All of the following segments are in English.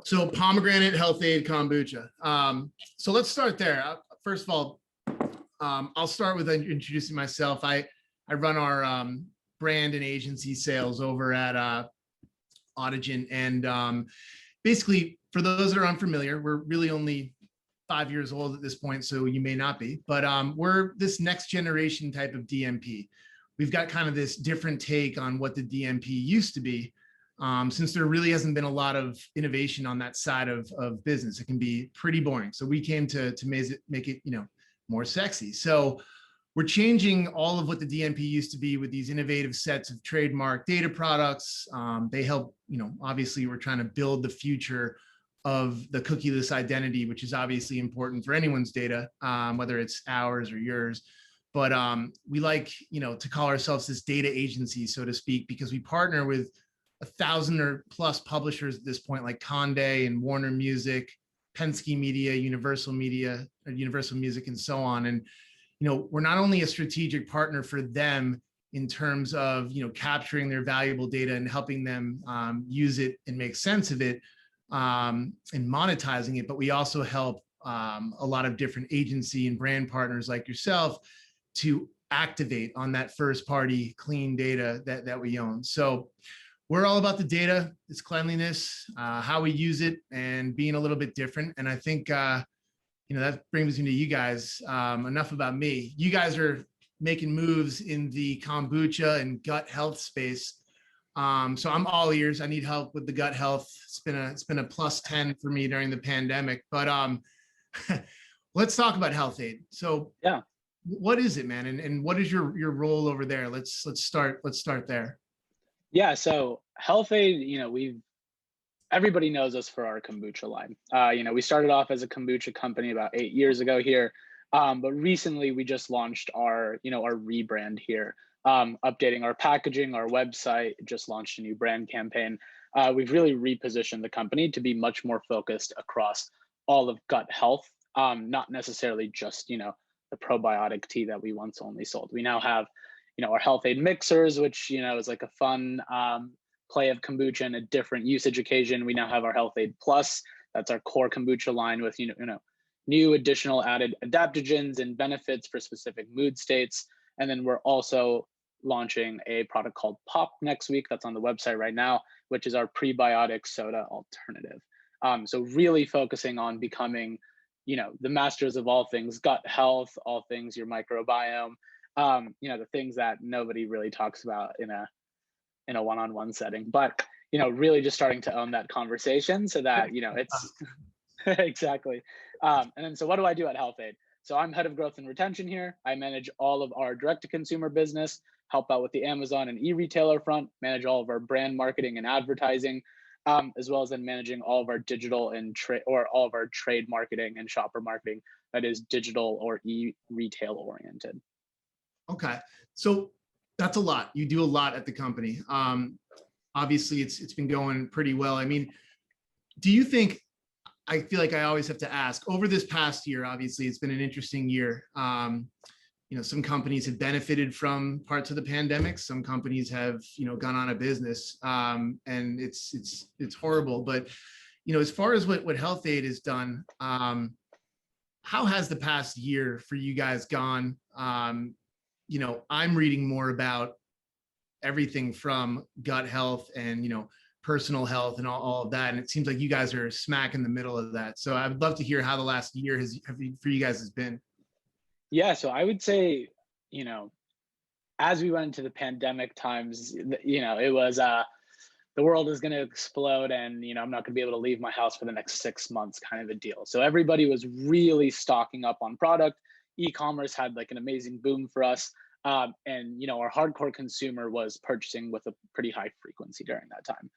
So pomegranate health aid kombucha. So let's start there. First of all, I'll start with introducing myself. I run our brand and agency sales over at Audigent, and basically, for those that are unfamiliar, we're really only 5 years old at this point, so you may not be, but we're this next generation type of DMP. We've got kind of this different take on what the DMP used to be, since there really hasn't been a lot of innovation on that side of business. It can be pretty boring. So we came to make it, more sexy. So we're changing all of what the DMP used to be with these innovative sets of trademark data products. They help, obviously we're trying to build the future of the cookieless identity, which is obviously important for anyone's data, whether it's ours or yours. But we like, to call ourselves this data agency, so to speak, because we partner with 1,000 or plus publishers at this point, like Condé and Warner Music, Penske Media, Universal Music, and so on. And we're not only a strategic partner for them in terms of capturing their valuable data and helping them use it and make sense of it, and monetizing it, but we also help a lot of different agency and brand partners like yourself to activate on that first party clean data that we own. So we're all about the data, its cleanliness, how we use it, and being a little bit different. And I think, that brings me to you guys. Enough about me. You guys are making moves in the kombucha and gut health space. So I'm all ears. I need help with the gut health. It's been a plus 10 for me during the pandemic. But let's talk about health aid. So yeah, what is it, man? And what is your role over there? Let's start there. Yeah, so health aid, everybody knows us for our kombucha line. We started off as a kombucha company about 8 years ago here, but recently we just launched our rebrand here, updating our packaging, our website, just launched a new brand campaign. We've really repositioned the company to be much more focused across all of gut health, not necessarily just, the probiotic tea that we once only sold. We now have our health aid mixers, which, is like a fun play of kombucha and a different usage occasion. We now have our health aid plus. That's our core kombucha line with, new additional added adaptogens and benefits for specific mood states. And then we're also launching a product called Pop next week. That's on the website right now, which is our prebiotic soda alternative. So really focusing on becoming, the masters of all things gut health, all things your microbiome, the things that nobody really talks about in a one-on-one setting, but really just starting to own that conversation so that it's exactly. And then so what do I do at Health Aid? So I'm head of growth and retention here. I manage all of our direct-to-consumer business, help out with the Amazon and e-retailer front, manage all of our brand marketing and advertising, as well as then managing all of our digital and all of our trade marketing and shopper marketing that is digital or e-retail oriented. Okay, so that's a lot. You do a lot at the company. Obviously, it's been going pretty well. I mean, do you think? I feel like I always have to ask. Over this past year, obviously, it's been an interesting year. Some companies have benefited from parts of the pandemic. Some companies have, gone out of business, and it's horrible. But as far as what Health Aid has done, how has the past year for you guys gone? I'm reading more about everything from gut health and, personal health and all of that. And it seems like you guys are smack in the middle of that. So I would love to hear how the last year for you guys has been. Yeah. So I would say, as we went into the pandemic times, it was, the world is going to explode and, I'm not going to be able to leave my house for the next 6 months kind of a deal. So everybody was really stocking up on product. E-commerce had like an amazing boom for us. And, our hardcore consumer was purchasing with a pretty high frequency during that time.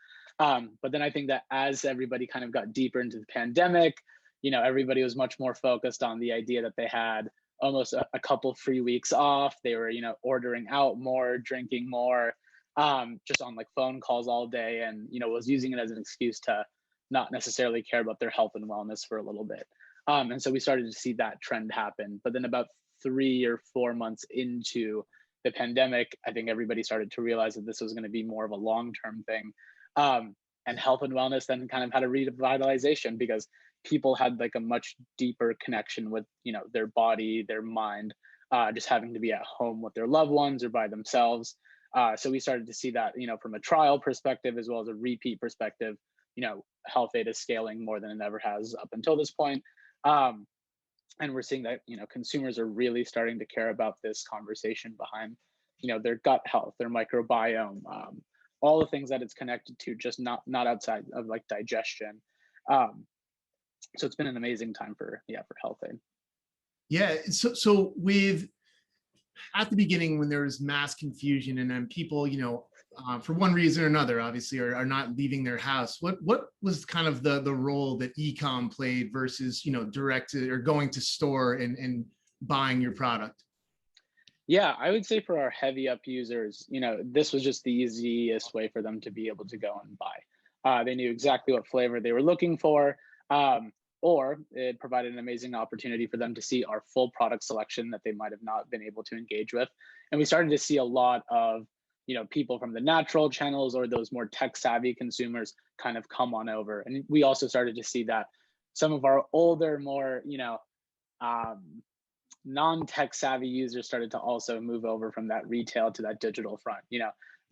But then I think that as everybody kind of got deeper into the pandemic, everybody was much more focused on the idea that they had almost a couple free weeks off. They were, ordering out more, drinking more, just on like phone calls all day, and, was using it as an excuse to not necessarily care about their health and wellness for a little bit. And so we started to see that trend happen. But then about 3 or 4 months into the pandemic, I think everybody started to realize that this was going to be more of a long-term thing. and health and wellness then kind of had a revitalization because people had like a much deeper connection with, their body, their mind, just having to be at home with their loved ones or by themselves. So we started to see that, from a trial perspective as well as a repeat perspective, Health Aid is scaling more than it ever has up until this point. And we're seeing that, consumers are really starting to care about this conversation behind, their gut health, their microbiome, all the things that it's connected to, just not outside of like digestion. So it's been an amazing time for Health Aid. Yeah. So with at the beginning when there was mass confusion and then people, for one reason or another, obviously, are not leaving their house. What was kind of the role that e-com played versus, direct to, or going to store and buying your product? Yeah, I would say for our heavy up users, this was just the easiest way for them to be able to go and buy. They knew exactly what flavor they were looking for, or it provided an amazing opportunity for them to see our full product selection that they might have not been able to engage with. And we started to see a lot of, people from the natural channels or those more tech savvy consumers kind of come on over. And we also started to see that some of our older, more, non-tech savvy users started to also move over from that retail to that digital front.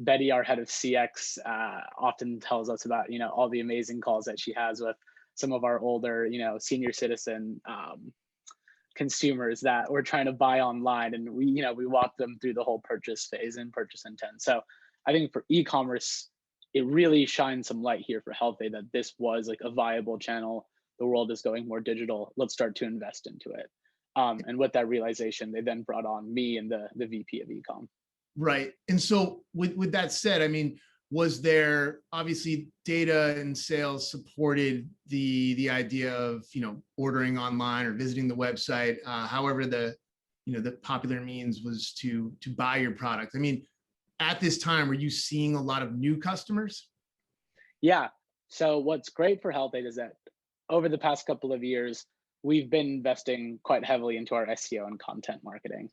Betty, our head of CX, often tells us about, all the amazing calls that she has with some of our older, senior citizen consumers that we're trying to buy online, and we walk them through the whole purchase phase and purchase intent. So I think for e-commerce, it really shines some light here for Health Aid that this was like a viable channel. The world is going more digital. Let's start to invest into it. And with that realization, they then brought on me and the VP of e-com. Right. And so with that said, I mean, was there obviously data and sales supported the idea of, ordering online or visiting the website, however the popular means was to buy your product. I mean, at this time, were you seeing a lot of new customers? Yeah. So what's great for Health Aid is that over the past couple of years, we've been investing quite heavily into our SEO and content marketing.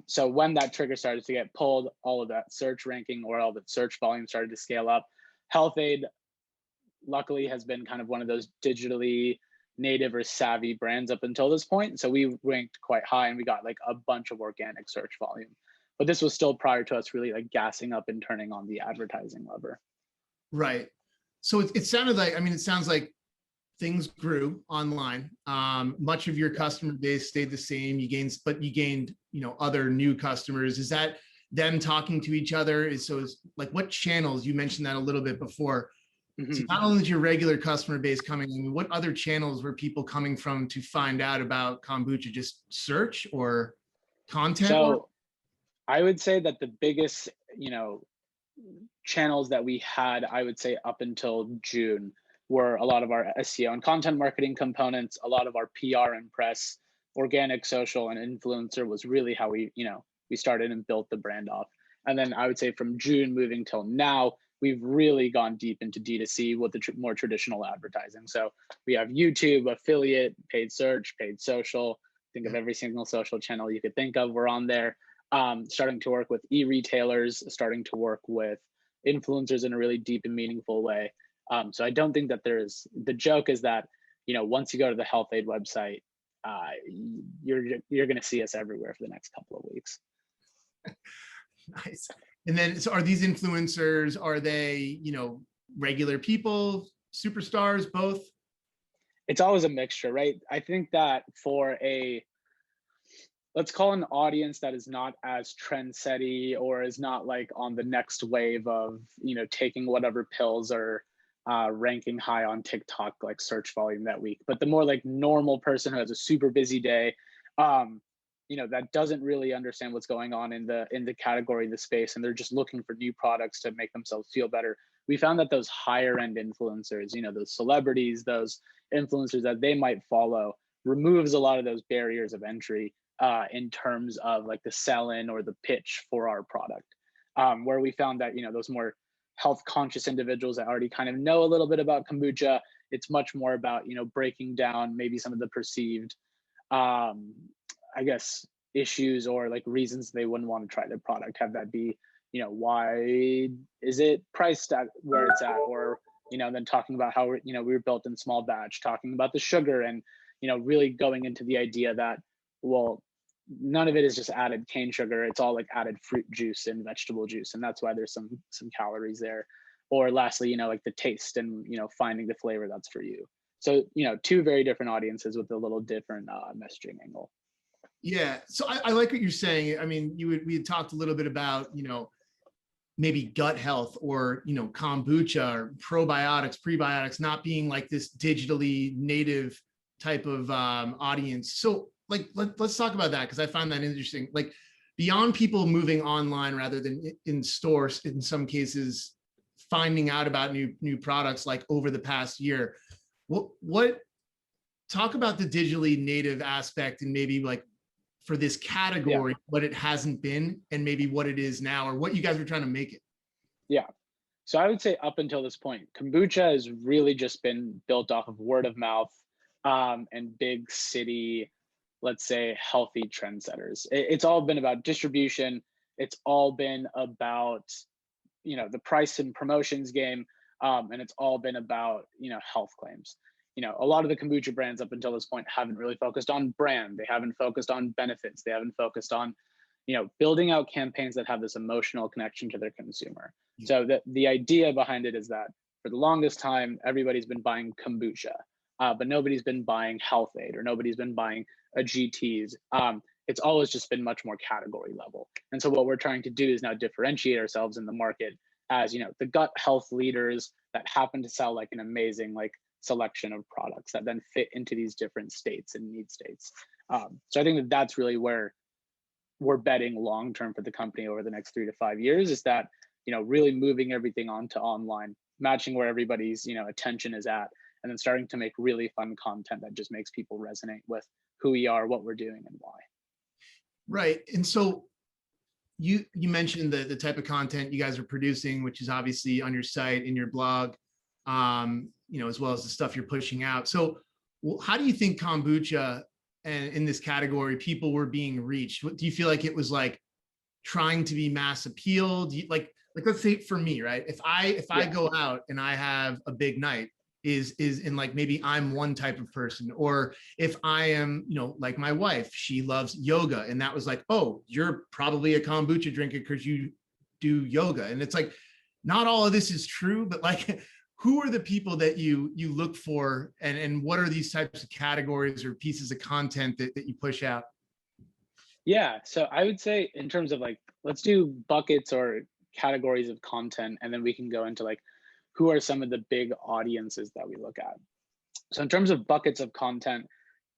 So when that trigger started to get pulled, all of that search ranking or all that search volume started to scale up. Health Aid, luckily, has been kind of one of those digitally native or savvy brands up until this point. So we ranked quite high and we got like a bunch of organic search volume. But this was still prior to us really like gassing up and turning on the advertising lever. Right. So it sounded like, I mean, it sounds like things grew online. Much of your customer base stayed the same. You gained, other new customers. Is that them talking to each other? So like what channels, you mentioned that a little bit before. Mm-hmm. So not only is your regular customer base coming in, what other channels were people coming from to find out about kombucha? Just search or content? So I would say that the biggest, channels that we had, I would say up until June, were a lot of our SEO and content marketing components, a lot of our PR and press, organic, social, and influencer was really how we started and built the brand off. And then I would say from June moving till now, we've really gone deep into D2C with the more traditional advertising. So we have YouTube, affiliate, paid search, paid social. Think of every single social channel you could think of, we're on there. Starting to work with e-retailers, starting to work with influencers in a really deep and meaningful way. So I don't think that the joke is that, once you go to the Health Aid website, you're going to see us everywhere for the next couple of weeks. Nice. And then, so are these influencers, are they, regular people, superstars, both? It's always a mixture, right? I think that for let's call an audience that is not as trend-setty or is not like on the next wave of, taking whatever pills or ranking high on TikTok, like search volume that week, but the more like normal person who has a super busy day, that doesn't really understand what's going on in the category, the space, and they're just looking for new products to make themselves feel better. We found that those higher end influencers, those celebrities, those influencers that they might follow, removes a lot of those barriers of entry in terms of like the sell-in or the pitch for our product. Where we found that, those more health conscious individuals that already kind of know a little bit about kombucha, it's much more about, breaking down maybe some of the perceived, I guess, issues or like reasons they wouldn't want to try the product. Have that be, why is it priced at where it's at? Or, then talking about how we were built in small batch, talking about the sugar, and really going into the idea that, well, none of it is just added cane sugar. It's all like added fruit juice and vegetable juice, and that's why there's some calories there. Or lastly, like the taste and finding the flavor that's for you. So two very different audiences with a little different messaging angle. Yeah. So I like what you're saying. I mean, we had talked a little bit about, maybe gut health or, kombucha or probiotics, prebiotics, not being like this digitally native type of audience. So like, let's talk about that, because I find that interesting. Like beyond people moving online rather than in stores, in some cases, finding out about new products like over the past year, what talk about the digitally native aspect and maybe like for this category, what it hasn't been and maybe what it is now, or what you guys are trying to make it. Yeah. So I would say up until this point, kombucha has really just been built off of word of mouth and big city, let's say, healthy trendsetters. It's all been about distribution. It's all been about, the price and promotions game. And it's all been about, health claims. A lot of the kombucha brands up until this point haven't really focused on brand. They haven't focused on benefits. They haven't focused on, building out campaigns that have this emotional connection to their consumer. So the idea behind it is that for the longest time, everybody's been buying kombucha, but nobody's been buying Health Aid or nobody's been buying a GTs. It's always just been much more category level. And so what we're trying to do is now differentiate ourselves in the market as, the gut health leaders that happen to sell like an amazing like selection of products that then fit into these different states and need states. So I think that that's really where we're betting long term for the company over the next 3 to 5 years, is that really moving everything onto online, matching where everybody's attention is at, and then starting to make really fun content that just makes people resonate with who we are, what we're doing, and why. Right. And so you mentioned the type of content you guys are producing, which is obviously on your site, in your blog, as well as the stuff you're pushing out. So how do you think kombucha and in this category, people were being reached? Do you feel like it was like trying to be mass appeal? Do you, like let's say for me, right? If I go out and I have a big night, is in like maybe I'm one type of person, or if I am, like my wife, she loves yoga, and that was like, oh, you're probably a kombucha drinker because you do yoga. And it's like, not all of this is true, but like, who are the people that you look for, and what are these types of categories or pieces of content that you push out? Yeah, so I would say in terms of like, let's do buckets or categories of content, and then we can go into like, who are some of the big audiences that we look at. So in terms of buckets of content,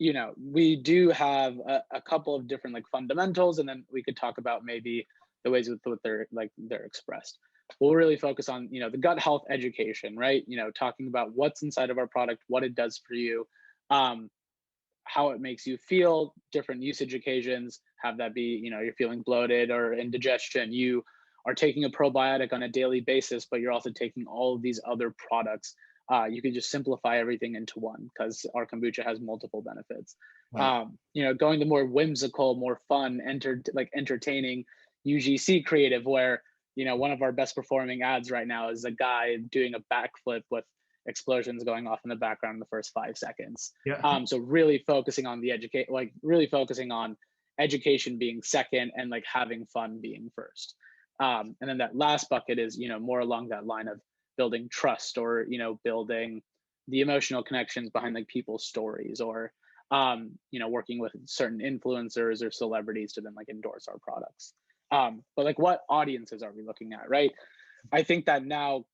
we do have a couple of different like fundamentals, and then we could talk about maybe the ways with what they're expressed. We'll really focus on, the gut health education, right? Talking about what's inside of our product, what it does for you, how it makes you feel, different usage occasions, have that be, you're feeling bloated or indigestion, you are taking a probiotic on a daily basis, but you're also taking all of these other products. You can just simplify everything into one because our kombucha has multiple benefits. Right. Going the more whimsical, more fun, entertaining UGC creative, where one of our best performing ads right now is a guy doing a backflip with explosions going off in the background in the first 5 seconds. Yeah. So really focusing on really focusing on education being second, and like having fun being first. And then that last bucket is, more along that line of building trust, or, building the emotional connections behind like people's stories, or, working with certain influencers or celebrities to then like endorse our products. But like, what audiences are we looking at, right? I think that now,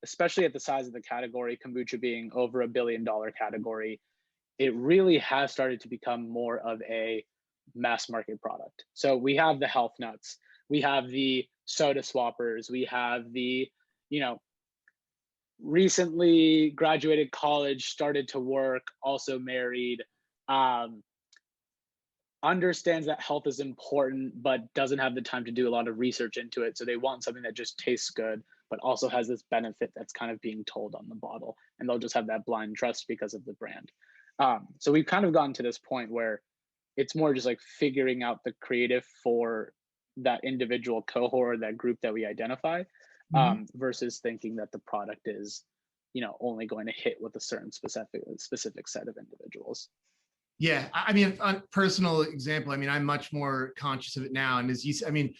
especially at the size of the category, kombucha being over $1 billion category, it really has started to become more of a mass market product. So we have the health nuts, we have the soda swappers, we have the, recently graduated college, started to work, also married, understands that health is important, but doesn't have the time to do a lot of research into it. So they want something that just tastes good, but also has this benefit that's kind of being told on the bottle. And they'll just have that blind trust because of the brand. So we've kind of gotten to this point where it's more just like figuring out the creative for that individual cohort, that group that we identify, versus thinking that the product is only going to hit with a certain specific set of individuals. Yeah, I mean, a personal example. I mean, I'm much more conscious of it now. And as you said, I mean,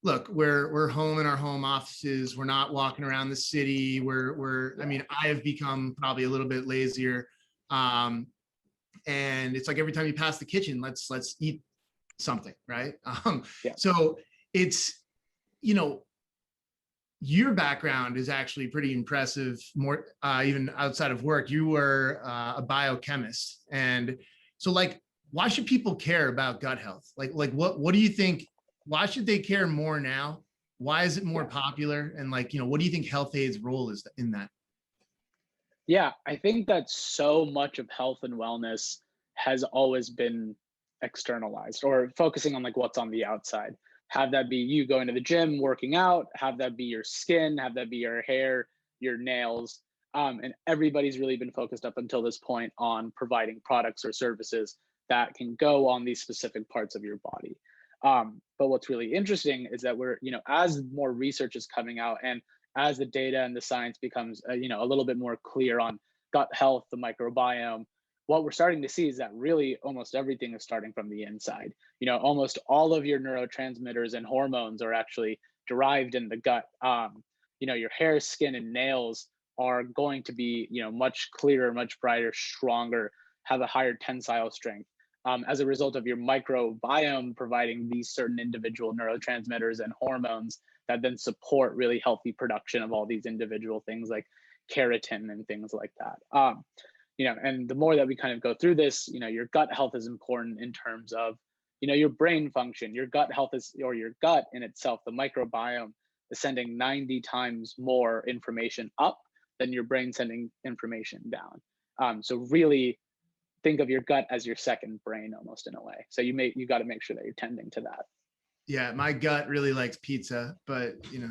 look, we're home in our home offices. We're not walking around the city. I mean, I have become probably a little bit lazier. And it's like every time you pass the kitchen, let's eat something, right? Yeah. So it's, your background is actually pretty impressive. More even outside of work, you were a biochemist, and so like, why should people care about gut health? Like what do you think? Why should they care more now? Why is it more popular? And like, what do you think Health Aid's role is in that? Yeah, I think that so much of health and wellness has always been externalized or focusing on like what's on the outside. Have that be you going to the gym, working out, have that be your skin, have that be your hair, your nails. And everybody's really been focused up until this point on providing products or services that can go on these specific parts of your body. But what's really interesting is that we're, as more research is coming out and as the data and the science becomes, a little bit more clear on gut health, the microbiome, what we're starting to see is that really almost everything is starting from the inside. Almost all of your neurotransmitters and hormones are actually derived in the gut. Your hair, skin, and nails are going to be, much clearer, much brighter, stronger, have a higher tensile strength. As a result of your microbiome providing these certain individual neurotransmitters and hormones that then support really healthy production of all these individual things like keratin and things like that. And the more that we kind of go through this, your gut health is important in terms of, your brain function. Your gut health or your gut in itself, the microbiome is sending 90 times more information up than your brain sending information down. So really think of your gut as your second brain almost in a way. So you got to make sure that you're tending to that. Yeah, my gut really likes pizza, but no,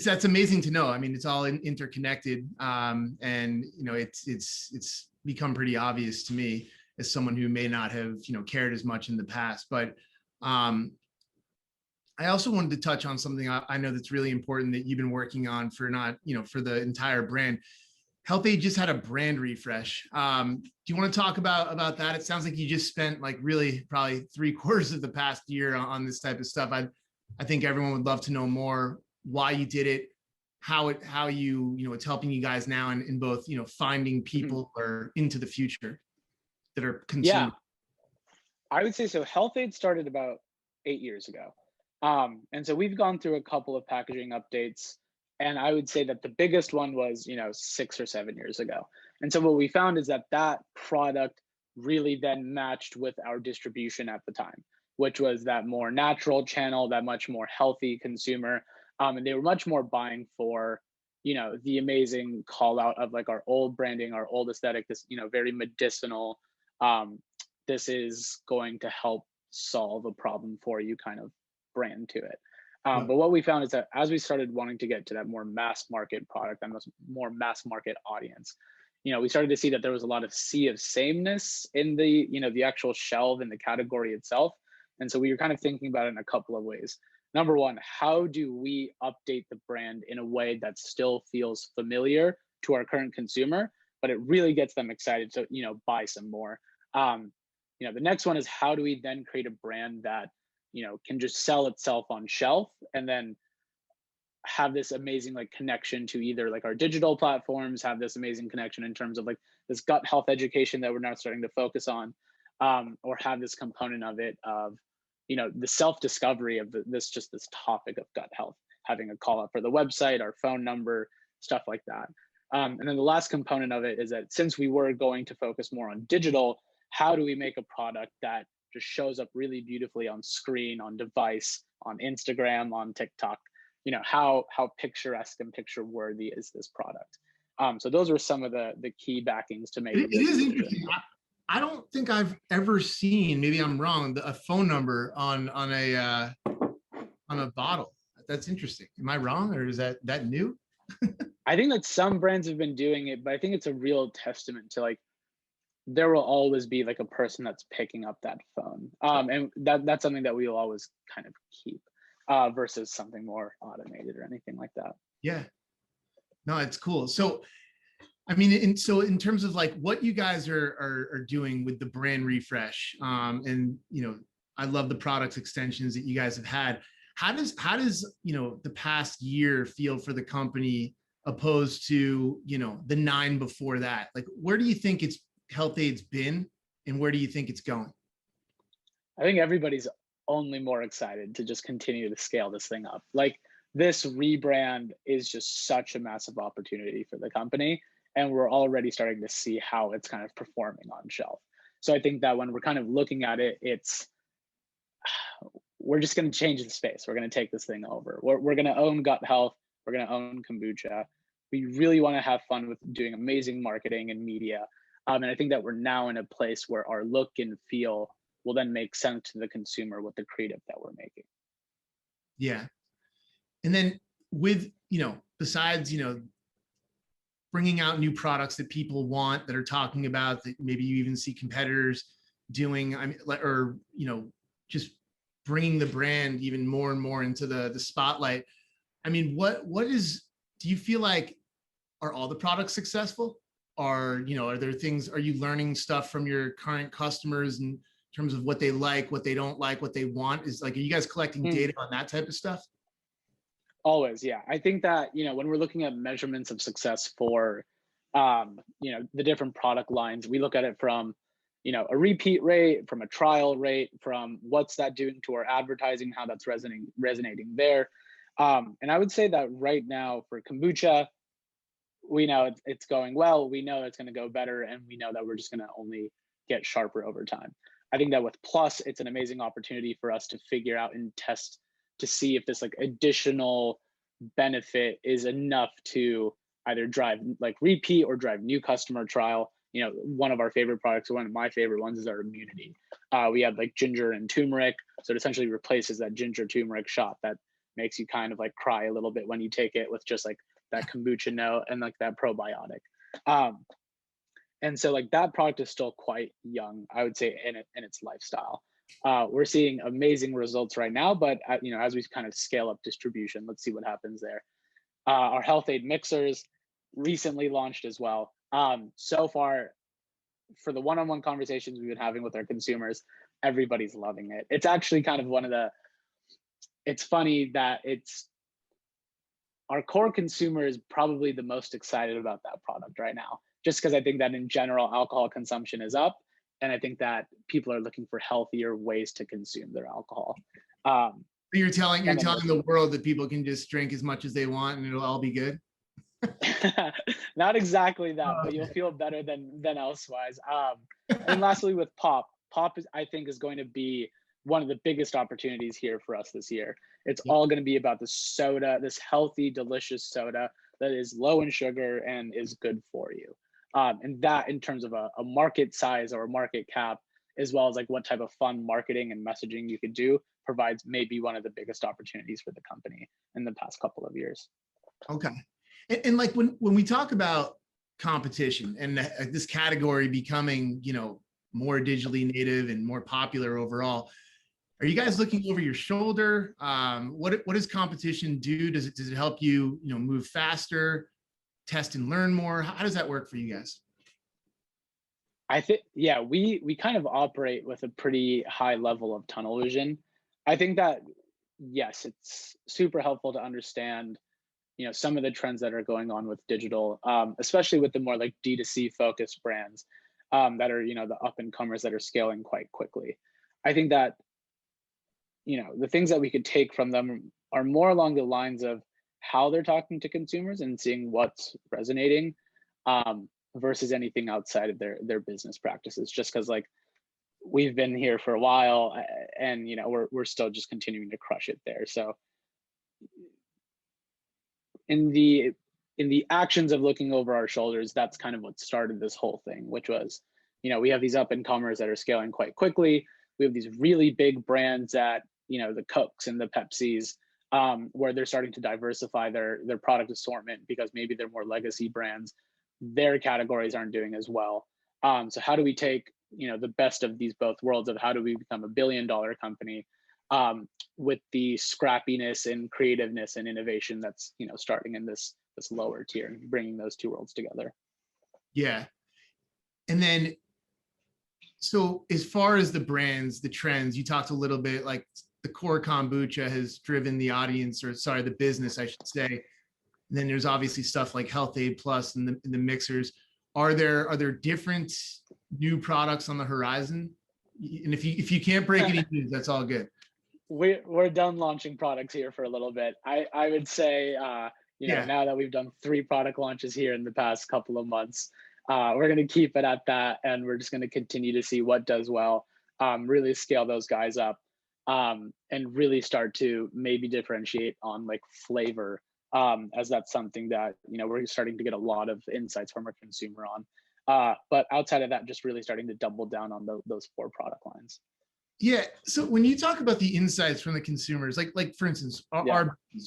that's amazing to know. I mean, it's all interconnected, and it's become pretty obvious to me as someone who may not have cared as much in the past. But I also wanted to touch on something I know that's really important that you've been working on for for the entire brand. Health Aid just had a brand refresh. Do you want to talk about that? It sounds like you just spent like really probably 3/4 of the past year on this type of stuff. I think everyone would love to know more why you did it, how it's helping you guys now in both finding people or into the future that are consuming. Yeah, I would say so. Health Aid started about 8 years ago, and so we've gone through a couple of packaging updates. And I would say that the biggest one was, 6 or 7 years ago. And so what we found is that product really then matched with our distribution at the time, which was that more natural channel, that much more healthy consumer. And they were much more buying for, the amazing call out of like our old branding, our old aesthetic, this, very medicinal, this is going to help solve a problem for you kind of brand to it. But what we found is that as we started wanting to get to that more mass market product and more mass market audience, we started to see that there was a lot of sea of sameness in the, the actual shelf and the category itself. And so we were kind of thinking about it in a couple of ways. Number one, how do we update the brand in a way that still feels familiar to our current consumer, but it really gets them excited to, buy some more. The next one is how do we then create a brand that can just sell itself on shelf and then have this amazing like connection to either like our digital platforms, have this amazing connection in terms of like this gut health education that we're now starting to focus on, or have this component of it of, the self-discovery of this topic of gut health, having a call out for the website, our phone number, stuff like that. And then the last component of it is that since we were going to focus more on digital, how do we make a product that just shows up really beautifully on screen, on device, on Instagram, on TikTok? How picturesque and picture worthy is this product? So those were some of the key backings to make it is interesting. I don't think I've ever seen, maybe I'm wrong, a phone number on a bottle. That's interesting. Am I wrong, or is that new? I think that some brands have been doing it, but I think it's a real testament to like there will always be like a person that's picking up that phone, and that's something that we'll always kind of keep versus something more automated or anything like that. Yeah. No, it's cool. So, I mean, so in terms of like what you guys are doing with the brand refresh, and I love the product extensions that you guys have had. How does the past year feel for the company opposed to the 9 before that? Like, where do you think it's Health Aid's been, and where do you think it's going? I think everybody's only more excited to just continue to scale this thing up. Like this rebrand is just such a massive opportunity for the company. And we're already starting to see how it's kind of performing on shelf. So I think that when we're kind of looking at it, we're just going to change the space. We're going to take this thing over. We're going to own gut health. We're going to own kombucha. We really want to have fun with doing amazing marketing and media. And I think that we're now in a place where our look and feel will then make sense to the consumer with the creative that we're making. Yeah. And then with, besides, bringing out new products that people want, that are talking about, that maybe you even see competitors doing, I mean, or, just bringing the brand even more and more into the spotlight. I mean, do you feel like, are all the products successful? Are there things, are you learning stuff from your current customers in terms of what they like, what they don't like, what they want? Are you guys collecting data on that type of stuff? Always, yeah. I think that, when we're looking at measurements of success for, the different product lines, we look at it from, a repeat rate, from a trial rate, from what's that doing to our advertising, how that's resonating there. And I would say that right now for kombucha, we know it's going well. We know it's going to go better, and we know that we're just going to only get sharper over time. I think that with Plus, it's an amazing opportunity for us to figure out and test to see if this like additional benefit is enough to either drive like repeat or drive new customer trial. One of our favorite products, one of my favorite ones, is our immunity. We have like ginger and turmeric, so it essentially replaces that ginger turmeric shot that makes you kind of like cry a little bit when you take it, with just like that kombucha note and like that probiotic. And so like that product is still quite young, I would say, in its lifestyle. We're seeing amazing results right now, but as we kind of scale up distribution, let's see what happens there. Our Health Aid mixers recently launched as well. So far, for the one-on-one conversations we've been having with our consumers, everybody's loving it. It's actually kind of it's funny that our core consumer is probably the most excited about that product right now, just because I think that in general, alcohol consumption is up. And I think that people are looking for healthier ways to consume their alcohol. You're telling the world that people can just drink as much as they want and it'll all be good? Not exactly that, but you'll feel better than elsewise. And lastly, with Pop I think is going to be one of the biggest opportunities here for us this year. It's all going to be about the soda, this healthy, delicious soda that is low in sugar and is good for you. And that, in terms of a market size or a market cap, as well as like what type of fun marketing and messaging you could do, provides maybe one of the biggest opportunities for the company in the past couple of years. Okay. And like when we talk about competition and this category becoming, more digitally native and more popular overall, are you guys looking over your shoulder? What does competition do? Does it help you, move faster, test and learn more? How does that work for you guys? I think, yeah, we kind of operate with a pretty high level of tunnel vision. I think that, yes, it's super helpful to understand, some of the trends that are going on with digital, especially with the more like D2C focused brands that are, the up and comers that are scaling quite quickly. I think that, the things that we could take from them are more along the lines of how they're talking to consumers and seeing what's resonating, versus anything outside of their business practices. Just because like we've been here for a while, and we're still just continuing to crush it there. So in the actions of looking over our shoulders, that's kind of what started this whole thing, which was, we have these up and comers that are scaling quite quickly. We have these really big brands that, the Cokes and the Pepsis, where they're starting to diversify their product assortment because maybe they're more legacy brands. Their categories aren't doing as well. So how do we take, the best of these both worlds of how do we become $1 billion company, with the scrappiness and creativeness and innovation that's, starting in this lower tier, and bringing those two worlds together. Yeah. And then, so as far as the brands, the trends, you talked a little bit, like the core kombucha has driven the audience, or sorry, the business, I should say. And then there's obviously stuff like Health Aid Plus and the mixers. Are there different new products on the horizon? And if you can't break any news, that's all good. We're done launching products here for a little bit. I would say, now that we've done 3 product launches here in the past couple of months, we're going to keep it at that, and we're just going to continue to see what does well, really scale those guys up, and really start to maybe differentiate on like flavor, as that's something that we're starting to get a lot of insights from our consumer on. But outside of that, just really starting to double down on those 4 product lines. Yeah. So when you talk about the insights from the consumers, like for instance,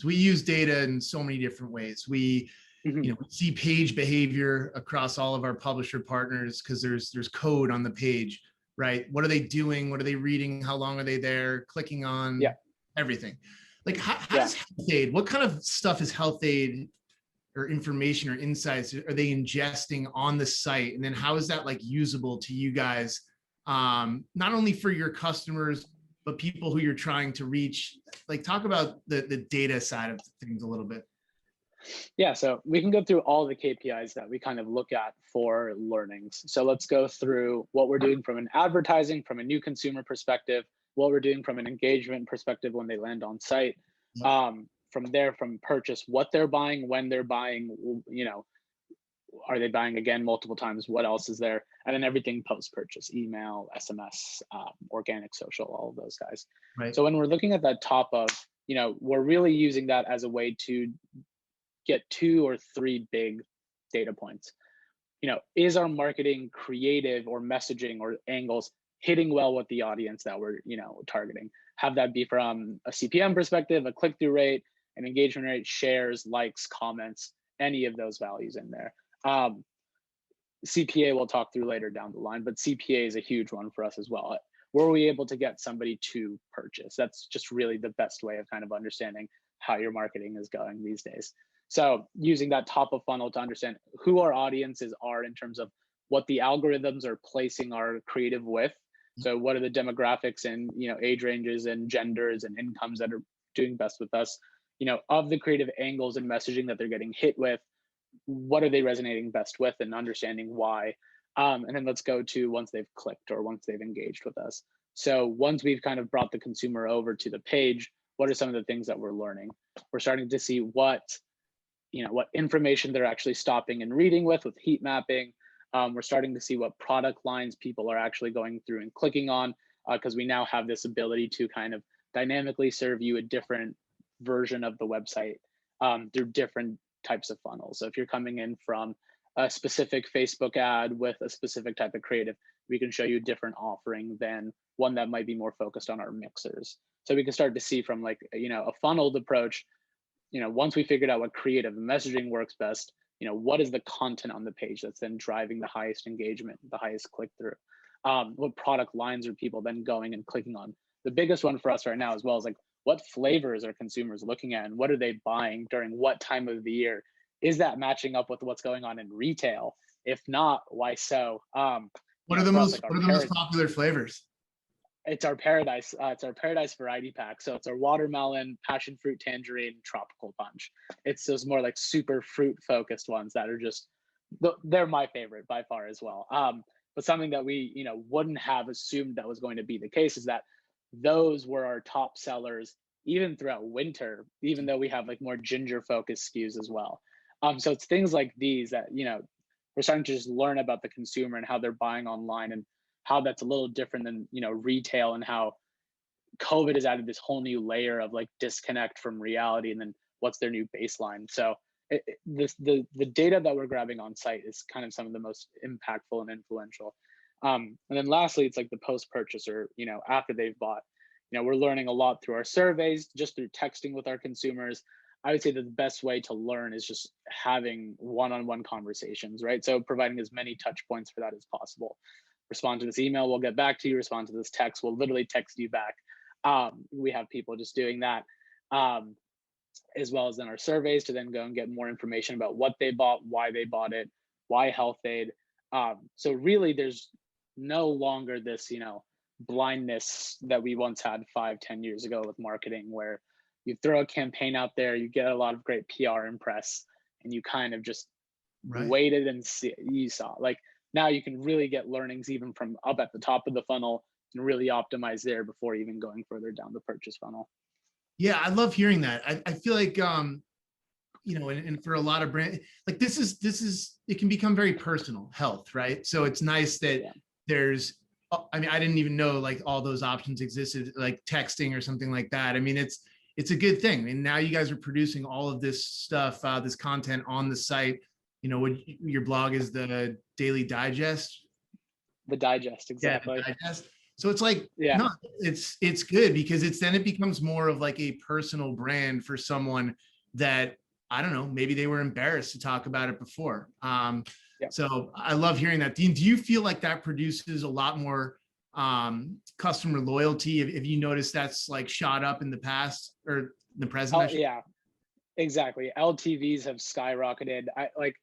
we use data in so many different ways. We we see page behavior across all of our publisher partners because there's code on the page, right? What are they doing? What are they reading? How long are they there? Clicking on everything. Like how does Health Aid, what kind of stuff is Health Aid or information or insights are they ingesting on the site? And then how is that like usable to you guys? Not only for your customers, but people who you're trying to reach. Like talk about the data side of things a little bit. Yeah, so we can go through all the KPIs that we kind of look at for learnings. So let's go through what we're doing from an advertising, from a new consumer perspective, what we're doing from an engagement perspective when they land on site. From there, from purchase, what they're buying, when they're buying, are they buying again multiple times? What else is there? And then everything post-purchase, email, SMS, organic social, all of those guys. Right. So when we're looking at that top of, we're really using that as a way to get 2 or 3 big data points. Is our marketing creative or messaging or angles hitting well with the audience that we're, targeting? Have that be from a CPM perspective, a click-through rate, an engagement rate, shares, likes, comments, any of those values in there. CPA we'll talk through later down the line, but CPA is a huge one for us as well. Were we able to get somebody to purchase? That's just really the best way of kind of understanding how your marketing is going these days. So using that top of funnel to understand who our audiences are in terms of what the algorithms are placing our creative with. So what are the demographics and age ranges and genders and incomes that are doing best with us? Of the creative angles and messaging that they're getting hit with, what are they resonating best with, and understanding why. And then let's go to once they've clicked or once they've engaged with us. So once we've kind of brought the consumer over to the page, what are some of the things that we're learning? We're starting to see what information they're actually stopping and reading with heat mapping. We're starting to see what product lines people are actually going through and clicking on, because we now have this ability to kind of dynamically serve you a different version of the website through different types of funnels. So if you're coming in from a specific Facebook ad with a specific type of creative, we can show you a different offering than one that might be more focused on our mixers. So we can start to see from like, a funneled approach, once we figured out what creative messaging works best, what is the content on the page that's then driving the highest engagement, the highest click-through? What product lines are people then going and clicking on? The biggest one for us right now as well is like, what flavors are consumers looking at and what are they buying during what time of the year? Is that matching up with what's going on in retail? If not, why so? What are the most popular flavors? It's our paradise. It's our paradise variety pack. So it's our watermelon, passion fruit, tangerine, tropical punch. It's those more like super fruit focused ones that are just, they're my favorite by far as well. But something that we, wouldn't have assumed that was going to be the case is that those were our top sellers even throughout winter, even though we have like more ginger focused SKUs as well. So it's things like these that, we're starting to just learn about the consumer and how they're buying online and how that's a little different than, retail, and how COVID has added this whole new layer of like disconnect from reality and then what's their new baseline. So the data that we're grabbing on site is kind of some of the most impactful and influential. And then lastly, it's like the post-purchaser, after they've bought, we're learning a lot through our surveys, just through texting with our consumers. I would say that the best way to learn is just having one-on-one conversations, right? So providing as many touch points for that as possible. Respond to this email, we'll get back to you. Respond to this text, we'll literally text you back. We have people just doing that, um, as well as in our surveys to then go and get more information about what they bought, why they bought it, why health aid. So really, there's no longer this, blindness that we once had 5, 10 years ago with marketing, where you throw a campaign out there, you get a lot of great PR and press, and you kind of just Right. waited and you saw. Like now, you can really get learnings even from up at the top of the funnel and really optimize there before even going further down the purchase funnel. Yeah, I love hearing that. I feel like and for a lot of brand, like this is it can become very personal health, right? So it's nice that Yeah. there's I mean, I didn't even know like all those options existed, like texting or something like that. I mean, it's a good thing. And now you guys are producing all of this stuff, this content on the site. What your blog is, the Daily Digest. The digest, Yeah, the exactly. digest. So it's like, Yeah. no, it's good because it becomes more of like a personal brand for someone that, I don't know, maybe they were embarrassed to talk about it before. Yeah. So I love hearing that. Dean, do you feel like that produces a lot more customer loyalty? Have you noticed that's like shot up in the past or the present? Oh, yeah, exactly. LTVs have skyrocketed. I like,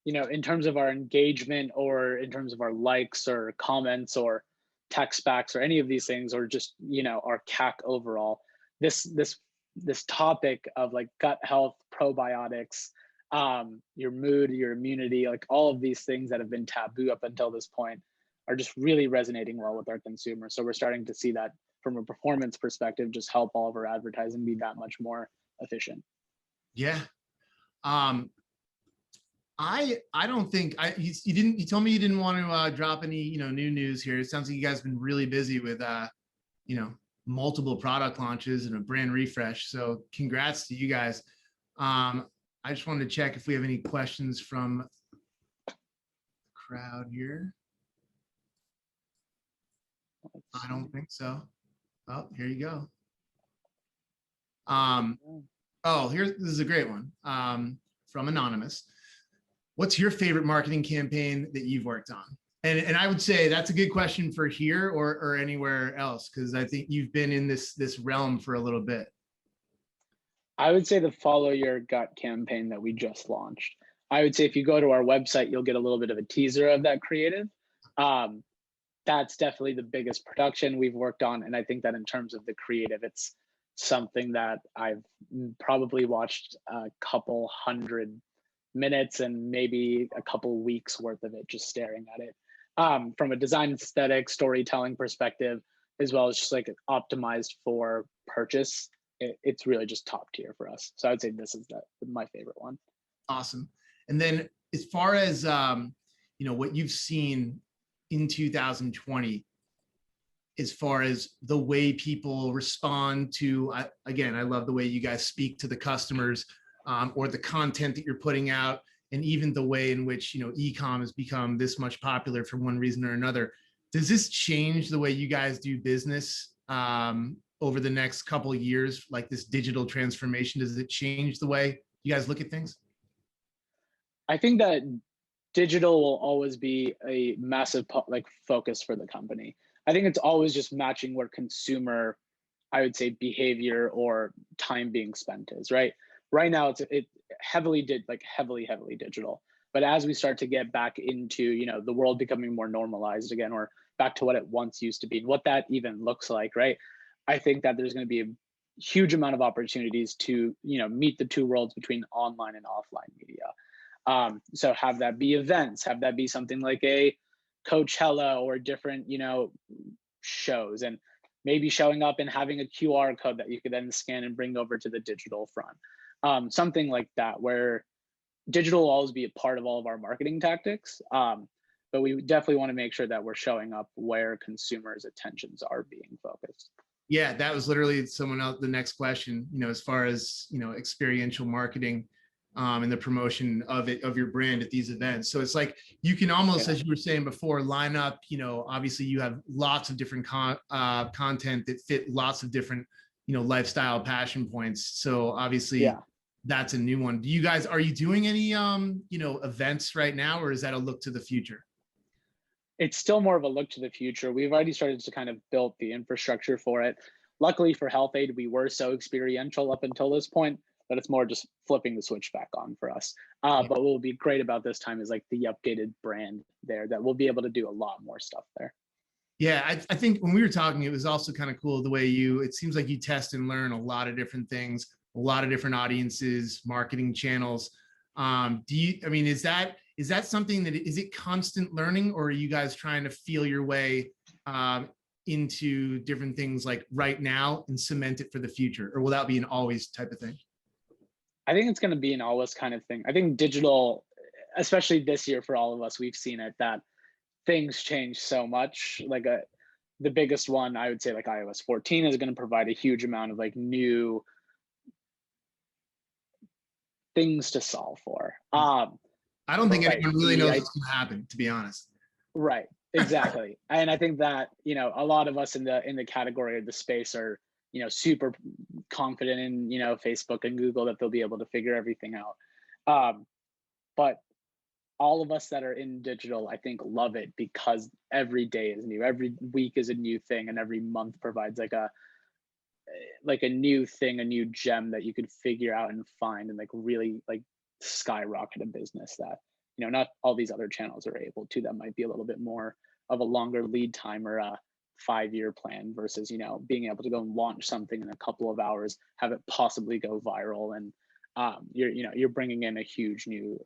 in terms of our engagement or in terms of our likes or comments or text backs or any of these things, or just, our CAC overall, this topic of like gut health, probiotics, your mood, your immunity, like all of these things that have been taboo up until this point are just really resonating well with our consumers. So we're starting to see that from a performance perspective, just help all of our advertising be that much more efficient. Yeah. Um, I don't think you told me you didn't want to drop any new news here. It sounds like you guys have been really busy with you know multiple product launches and a brand refresh. So congrats to you guys. I just wanted to check if we have any questions from the crowd here. I don't think so. Oh, here you go. This is a great one from Anonymous. What's your favorite marketing campaign that you've worked on? And I would say that's a good question for here or anywhere else, because I think you've been in this realm for a little bit. I would say the Follow Your Gut campaign that we just launched. I would say if you go to our website, you'll get a little bit of a teaser of that creative. That's definitely the biggest production we've worked on. And I think that in terms of the creative, it's something that I've probably watched a couple hundred minutes and maybe a couple weeks worth of it, just staring at it. From a design aesthetic, storytelling perspective, as well as just like optimized for purchase, it's really just top tier for us. So I would say this is my favorite one. Awesome. And then as far as what you've seen in 2020, as far as the way people respond to, again, I love the way you guys speak to the customers, or the content that you're putting out, and even the way in which e-com has become this much popular for one reason or another. Does this change the way you guys do business over the next couple of years, like this digital transformation? Does it change the way you guys look at things? I think that digital will always be a massive focus for the company. I think it's always just matching where consumer, I would say, behavior or time being spent is, right? Right now it heavily digital. But as we start to get back into, the world becoming more normalized again, or back to what it once used to be, and what that even looks like, right? I think that there's going to be a huge amount of opportunities to, meet the two worlds between online and offline media. So have that be events, have that be something like a Coachella or different, shows, and maybe showing up and having a QR code that you could then scan and bring over to the digital front. Something like that, where digital will always be a part of all of our marketing tactics. But we definitely want to make sure that we're showing up where consumers' attentions are being focused. Yeah, that was literally someone else. The next question, as far as, experiential marketing and the promotion of your brand at these events. So it's like you can almost, as you were saying before, line up, obviously you have lots of different content that fit lots of different, lifestyle passion points. So obviously that's a new one. Are you doing any, events right now, or is that a look to the future? It's still more of a look to the future. We've already started to kind of build the infrastructure for it. luckily for Health Aid, we were so experiential up until this point that it's more just flipping the switch back on for us. But what will be great about this time is like the updated brand there, that we'll be able to do a lot more stuff there. Yeah, I think when we were talking, it was also kind of cool the way it seems like you test and learn a lot of different things, a lot of different audiences, marketing channels. I mean, is that something that, is it constant learning, or are you guys trying to feel your way into different things like right now and cement it for the future, or will that be an always type of thing? I think it's going to be an always kind of thing. I think digital, especially this year for all of us, we've seen it, that things change so much. Like the biggest one, I would say, like iOS 14 is going to provide a huge amount of like new things to solve for. I don't think anyone really knows right. what's going to happen, to be honest. Right. Exactly. And I think that, you know, a lot of us in the category of the space are, you know, super confident in, you know, Facebook and Google that they'll be able to figure everything out. But all of us that are in digital, I think, love it because every day is new. Every week is a new thing, and every month provides like a new thing, a new gem that you could figure out and find and like really like skyrocket a business that, you know, not all these other channels are able to. That might be a little bit more of a longer lead time or a 5-year plan versus, you know, being able to go and launch something in a couple of hours, have it possibly go viral, and you're bringing in a huge new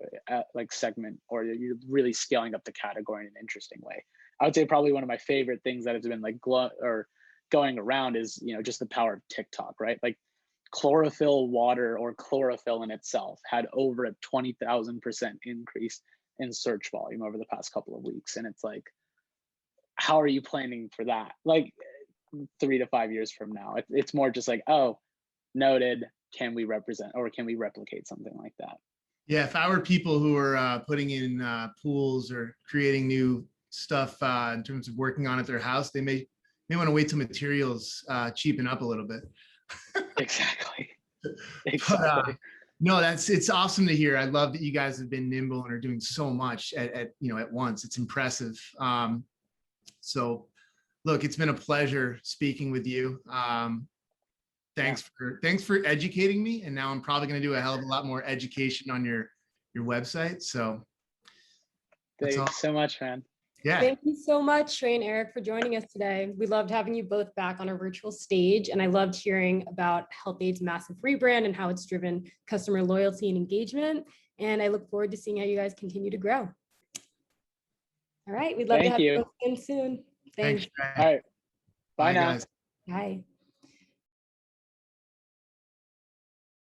like segment, or you're really scaling up the category in an interesting way. I would say probably one of my favorite things that has been like going around is, you know, just the power of TikTok, right? Like chlorophyll water, or chlorophyll in itself, had over a 20,000% increase in search volume over the past couple of weeks. And it's like, how are you planning for that? Like 3 to 5 years from now, it's more just like, oh, noted. Can we replicate something like that? Yeah, if I were people who are putting in pools or creating new stuff in terms of working on at their house, they may want to wait till materials cheapen up a little bit. Exactly. But, no, it's awesome to hear. I love that you guys have been nimble and are doing so much at once. It's impressive. So look, it's been a pleasure speaking with you. Thanks for educating me. And now I'm probably going to do a hell of a lot more education on your website. So thanks so much, man. Yeah. Thank you so much, Shray and Eric, for joining us today. We loved having you both back on our virtual stage, and I loved hearing about Health Aid's massive rebrand and how it's driven customer loyalty and engagement. And I look forward to seeing how you guys continue to grow. All right. We'd love to have you both again soon. Thanks. All right. Bye now. Guys. Bye.